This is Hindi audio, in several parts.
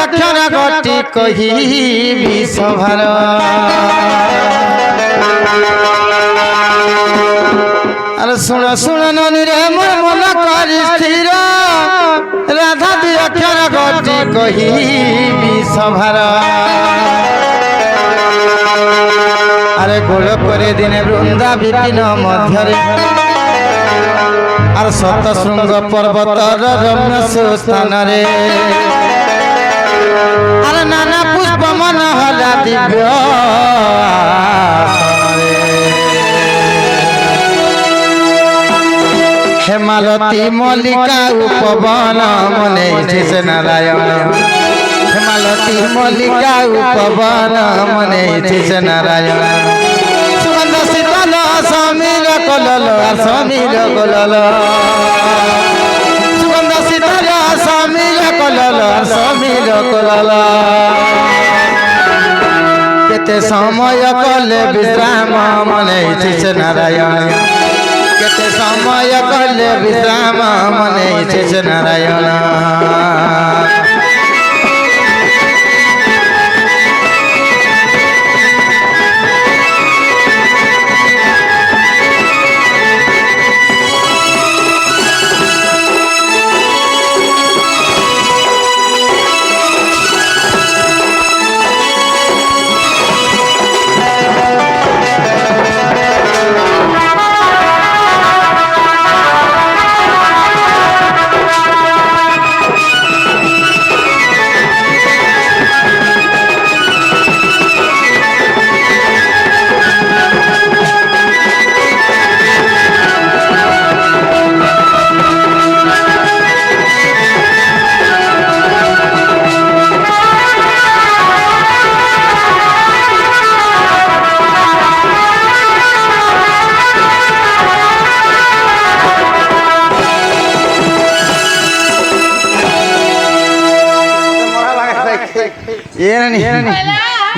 अक्षर गति कहिबी सभार अरे सुन सुन ननी रे मोर मन करी स्थिर राधा दी अक्षर गति कहिबी सभार अरे गोल करे दिने वृंदा विपिन मध्यरे और सत श्रृंग पर्वतर रम्य स्थान रे अरे नाना पुष्प मन हला दिव्य हेमालती मल्लिका उपवन मने से नारायण हेमालती मल्लिका उपवन मने से नारायण सुगंध शीतल समीर कलल समीर कलल सुगंध शीतल समीर कलल समीर कलल केते समय कले विश्राम मने से नारायण केते समय कले विश्राम मने से नारायण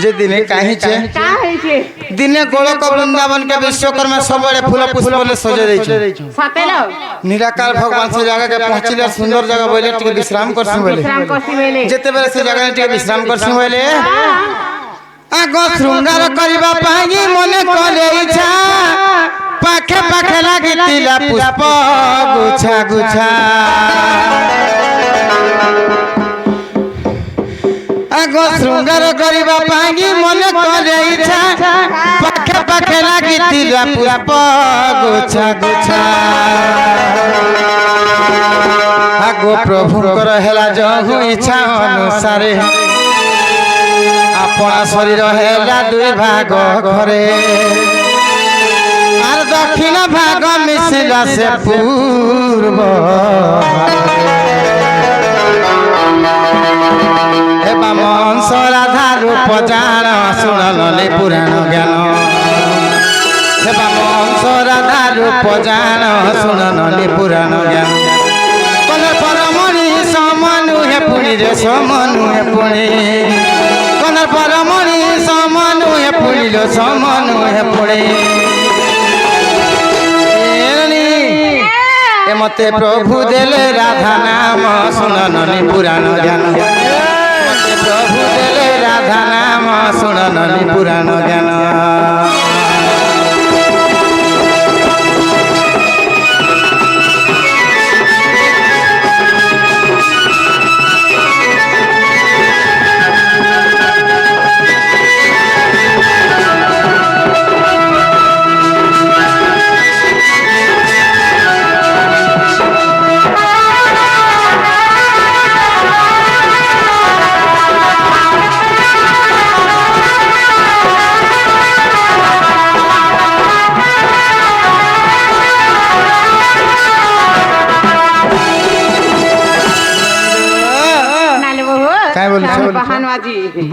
जे दिने कहीं दिने गोलक वृंदावन के विश्वकर्मा सब फूल पुष्प ले सजे दै निराकार भगवान से जगह के पहुंचिले सुंदर जगह बोले टिके विश्राम करसु बोले जेते बेले से जगह टिके विश्राम करसु बोले आगो श्रृंगार करबा पागी मने करे इच्छा पाखे पाखे लागी तिला पुष्प गुछा गुछा आगो श्रृंगार करबा पागी मन करे इच्छा पाखे पाखे लागी तिला पुष्प गुछा गुछा आगो प्रभुकर हेला जहु इच्छा अनुसारे अपना शरीर हेला दुई भाग घरे आर दक्षिण भाग मिसिला से पूर्व हे बामंस राधा रूप जान सुनले पुराण ज्ञान हे बामंस राधा रूप जान सुनले पुराण ज्ञान कले परमणि समनु हे पुणी रे समनु हे पुणी कले परमणि समनु हे पुणी लो समनु हे पुणी ए मते प्रभु देले राधा नाम सुनले पुराण ज्ञान प्रभु देले राधा नाम सुनले पुराण ज्ञान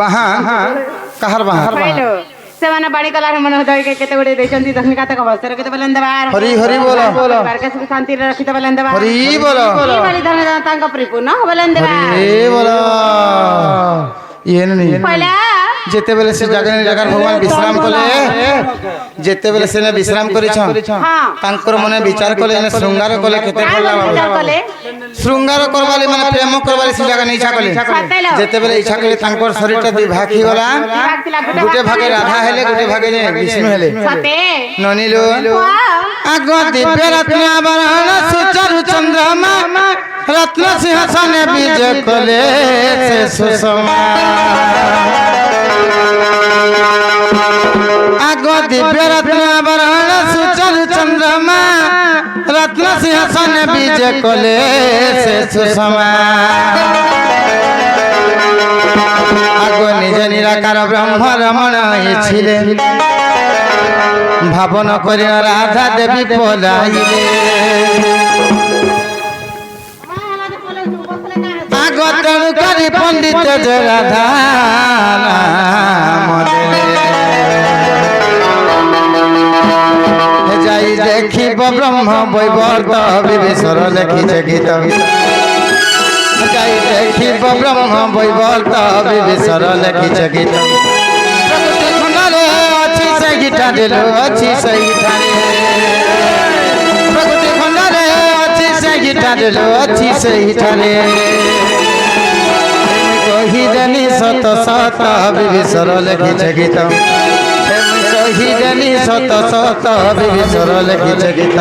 बहान कहर बहान सेवाना बाणी कला मन होय के केते गोडे देचंदी दक्षिण काता का वस्त्र केते बलन दबार हरि हरि बोलो बारके सुख शांति रखिते बलन दबार हरि बोलो ई वाली धन तांका परिपूर्ण बलन दबार हरि बोलो येन नहीं पहिला যেতেবেলে সে জাগার ভগবান বিশ্রাম কলে যেতেবেলে সে বিশ্রাম করিছন তাঙ্কর মনে বিচার কলে শৃঙ্গার কলে কেতে পড়লা শৃঙ্গার করবালি মানে প্রেম করবালি সে জায়গা ইচ্ছা কলে যেতেবেলে ইচ্ছা কলে তাঙ্কর শরীরটা দুই ভাগ হয়ে গলা গোটে ভাগে রাধা হেলে গোটে ভাগে বিষ্ণু হেলে ননিলো আগ দিব্য রত্ন আবরণ সুচারু চন্দ্রমা রত্ন সিংহাসনে বিজে কলে সে সুষমা আগ দিব্য রত্ন আবরণ সুচারু চন্দ্রমা রত্ন সিংহাসনে বিজে কলে সে সুষমা আগ নিজ নিরাকার ব্রহ্ম রমণ ছিলেন ভাবন করি রাধা দেবী পলাইলে আগ তেণু করি পণ্ডিত যে রাধা যাই দেখিব ব্রহ্ম বৈবর্ত বিবেশ্বর লেখিছে গীত যাই দেখিব ব্রহ্ম বৈবর্ত বিবেশ্বর লেখিছে গীত গীতারে ଅଛି ସେଇଠାରେ ପ୍ରକୃତି ଖଣ୍ଡରେ ଅଛି ସେ ଗୀତାରେ ଅଛି ସେଇଠାରେ କହିଦେନି ସତ ସତ ବିବିଶ୍ୱର ଲେଖିଛେ ଗୀତ କହିଦେନି ସତ ସତ ବିବିଶ୍ୱର ଲେଖିଛେ ଗୀତ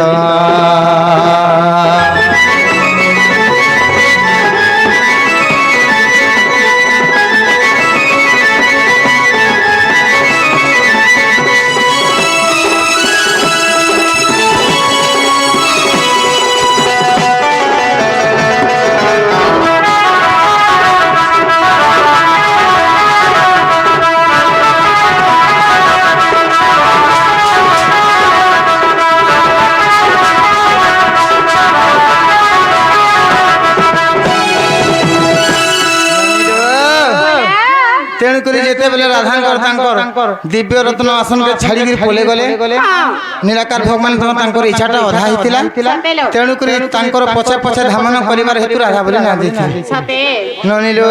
তেণুকরি যেতেবেলে রাধাঙ্কর তাঙ্কর দিব্য রত্ন আসনকে ছাড়িকি পলে গলে নিরাকার ভগবান তাঙ্কর ইচ্ছাটা অধা হইতিলা তেণুকরি তাঙ্কর পছে পছে ধামন করিবার হেতু রাধা বলি না দেখি ননিলো